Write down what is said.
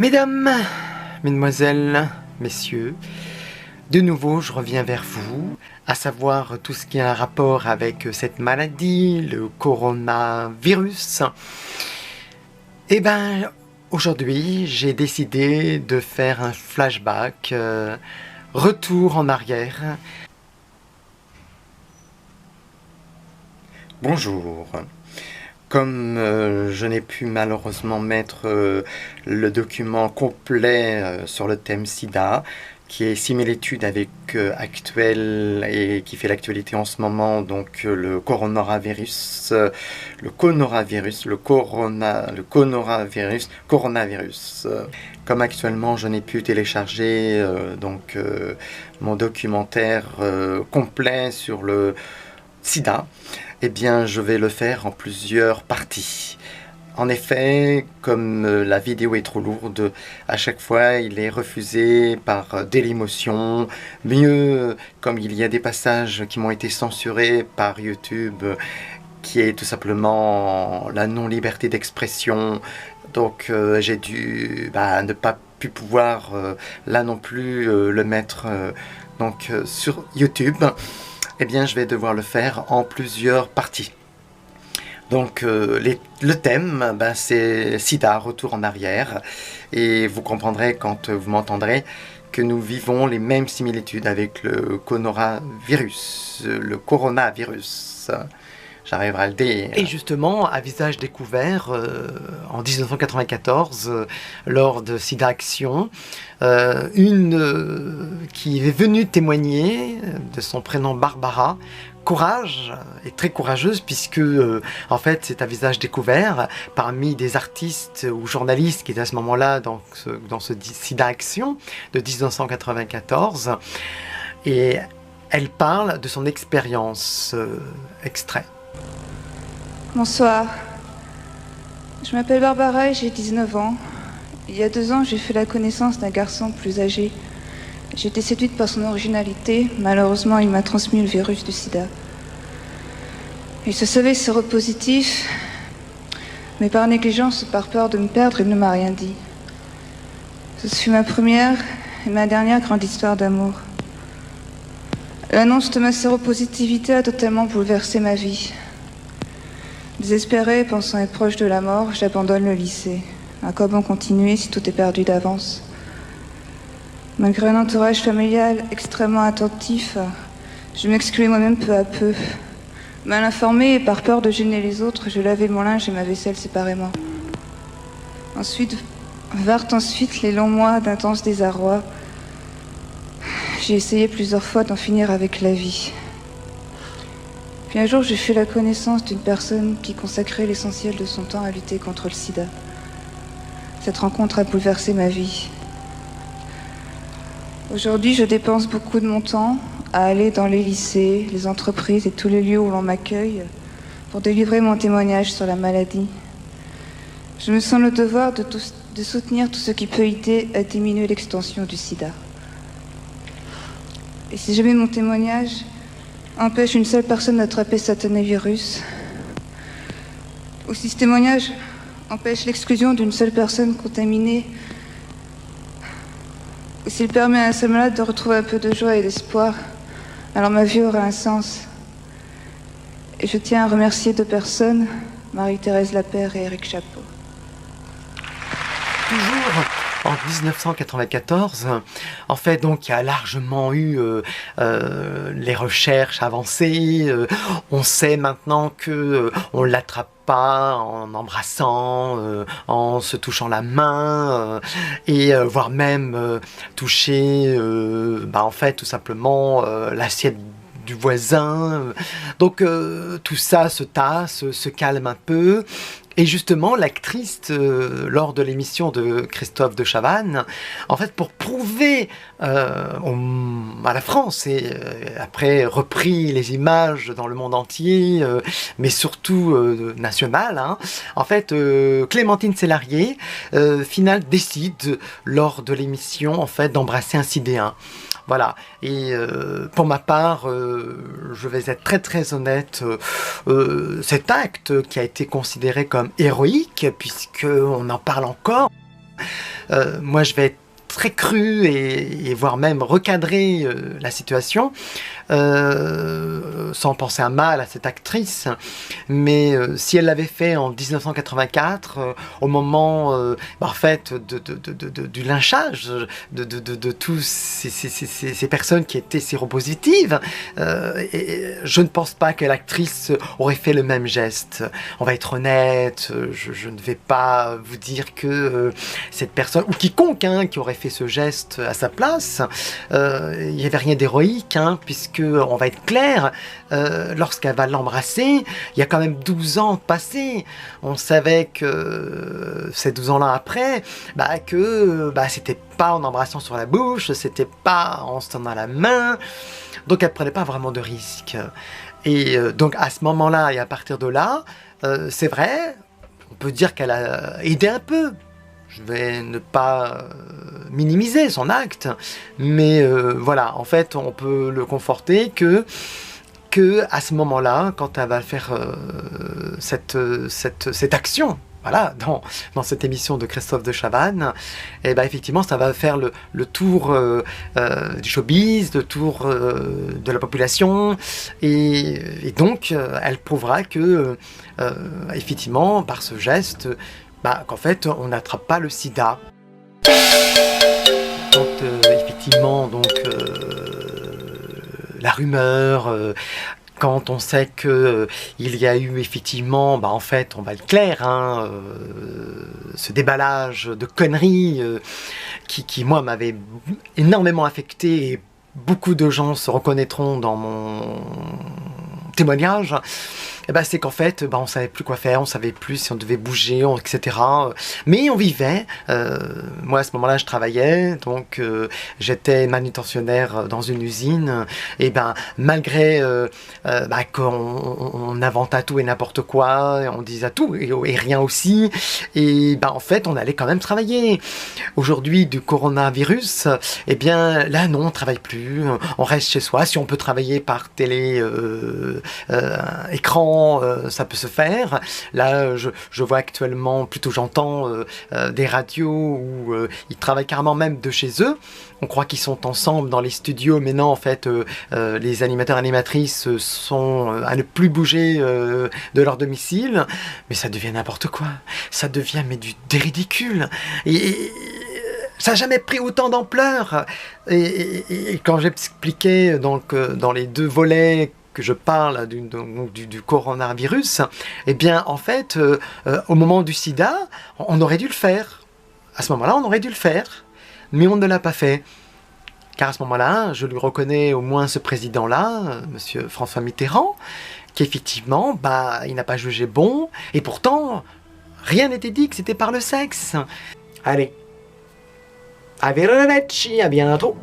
Mesdames, mesdemoiselles, messieurs, de nouveau je reviens vers vous, à savoir tout ce qui a un rapport avec cette maladie, le coronavirus. Et ben aujourd'hui j'ai décidé de faire un flashback, retour en arrière. Bonjour. Comme je n'ai pu malheureusement mettre le document complet sur le thème SIDA, qui est similitude avec actuel et qui fait l'actualité en ce moment, donc le coronavirus, coronavirus. Comme actuellement je n'ai pu télécharger mon documentaire complet sur le SIDA, eh bien je vais le faire en plusieurs parties. En effet, comme la vidéo est trop lourde, à chaque fois il est refusé par Dailymotion. Mieux, comme il y a des passages qui m'ont été censurés par YouTube, qui est tout simplement la non-liberté d'expression. Donc j'ai dû ne pas pouvoir là non plus le mettre sur YouTube. Eh bien je vais devoir le faire en plusieurs parties. Donc le thème, c'est SIDA, retour en arrière. Et vous comprendrez quand vous m'entendrez que nous vivons les mêmes similitudes avec le coronavirus. J'arriverai à le dire. Et justement, à visage découvert, en 1994, lors de SIDA Action, une qui est venue témoigner, de son prénom Barbara, courage, et très courageuse, puisque en fait c'est à visage découvert parmi des artistes ou journalistes qui étaient à ce moment-là dans ce SIDA Action de 1994, et elle parle de son expérience. Extrait. Bonsoir, je m'appelle Barbara et j'ai 19 ans. Il y a 2 ans, j'ai fait la connaissance d'un garçon plus âgé. J'ai été séduite par son originalité. Malheureusement, il m'a transmis le virus du sida. Il se savait séropositif, mais par négligence ou par peur de me perdre, il ne m'a rien dit. Ce fut ma première et ma dernière grande histoire d'amour. L'annonce de ma séropositivité a totalement bouleversé ma vie. Désespérée, pensant être proche de la mort, j'abandonne le lycée. À quoi bon continuer si tout est perdu d'avance? Malgré un entourage familial extrêmement attentif, je m'excluais moi-même peu à peu. Mal informée et par peur de gêner les autres, je lavais mon linge et ma vaisselle séparément. Ensuite les longs mois d'intense désarroi. J'ai essayé plusieurs fois d'en finir avec la vie. Puis un jour, j'ai fait la connaissance d'une personne qui consacrait l'essentiel de son temps à lutter contre le sida. Cette rencontre a bouleversé ma vie. Aujourd'hui, je dépense beaucoup de mon temps à aller dans les lycées, les entreprises et tous les lieux où l'on m'accueille pour délivrer mon témoignage sur la maladie. Je me sens le devoir de soutenir tout ce qui peut aider à diminuer l'extension du sida. Et si jamais mon témoignage empêche une seule personne d'attraper ce satané virus, ou si ce témoignage empêche l'exclusion d'une seule personne contaminée, ou s'il permet à un seul malade de retrouver un peu de joie et d'espoir, alors ma vie aura un sens. Et je tiens à remercier 2 personnes, Marie-Thérèse Lapère et Éric Chapeau. Toujours en 1994, en fait, donc il y a largement eu les recherches avancées. On sait maintenant que on l'attrape pas en embrassant, en se touchant la main, et voire même toucher, en fait, tout simplement l'assiette du voisin. Donc tout ça se tasse, se calme un peu. Et justement, l'actrice, lors de l'émission de Christophe de Chavannes, en fait, pour prouver à la France, et après repris les images dans le monde entier, mais surtout national, hein, en fait, Clémentine Célarié, final, décide, lors de l'émission, en fait, d'embrasser un sidéen. Voilà, et pour ma part, je vais être très très honnête, cet acte qui a été considéré comme héroïque, puisqu'on en parle encore, Moi, je vais être très cru et voire même recadrer la situation, sans penser un mal à cette actrice, mais si elle l'avait fait en 1984, au moment en fait du lynchage de tous ces personnes qui étaient séropositives, je ne pense pas que l'actrice aurait fait le même geste. On va être honnête, je ne vais pas vous dire que cette personne, ou quiconque qui aurait fait ce geste à sa place, il n'y avait rien d'héroïque, puisque, on va être clair, lorsqu'elle va l'embrasser, il y a quand même 12 ans passés. On savait que ces 12 ans-là après, c'était pas en embrassant sur la bouche, c'était pas en se tendant la main, donc elle prenait pas vraiment de risques. Et donc à ce moment-là et à partir de là, c'est vrai, on peut dire qu'elle a aidé un peu. Je vais ne pas minimiser son acte, mais voilà, en fait, on peut le conforter que à ce moment-là, quand elle va faire cette action, voilà, dans cette émission de Christophe de Chavannes, et effectivement, ça va faire le tour du showbiz, le tour de la population, et donc, elle prouvera que, effectivement, par ce geste, qu'en fait, on n'attrape pas le sida. Quand, effectivement, donc, la rumeur, quand on sait que il y a eu effectivement, en fait, on va être clair, ce déballage de conneries qui moi, m'avait énormément affecté, et beaucoup de gens se reconnaîtront dans mon témoignage, c'est qu'en fait, on savait plus quoi faire, on savait plus si on devait bouger, etc. Mais on vivait. Moi, à ce moment-là, je travaillais, donc j'étais manutentionnaire dans une usine. Et malgré qu'on invente à tout et n'importe quoi, on disait à tout et rien aussi, et en fait, on allait quand même travailler. Aujourd'hui, du coronavirus, là, non, on travaille plus. On reste chez soi. Si on peut travailler par télé, écran, ça peut se faire. Là, je vois actuellement, plutôt j'entends des radios où ils travaillent carrément même de chez eux. On croit qu'ils sont ensemble dans les studios, mais non, en fait, les animateurs et animatrices sont à ne plus bouger de leur domicile. Mais ça devient n'importe quoi. Ça devient des ridicules. Et ça n'a jamais pris autant d'ampleur. Et quand j'expliquais donc dans les deux volets que je parle du coronavirus, en fait, au moment du sida, on aurait dû le faire. À ce moment-là, on aurait dû le faire, mais on ne l'a pas fait. Car à ce moment-là, je lui reconnais au moins ce président-là, monsieur François Mitterrand, qu'effectivement, il n'a pas jugé bon, et pourtant, rien n'était dit que c'était par le sexe. Allez, arrivederci, à bientôt.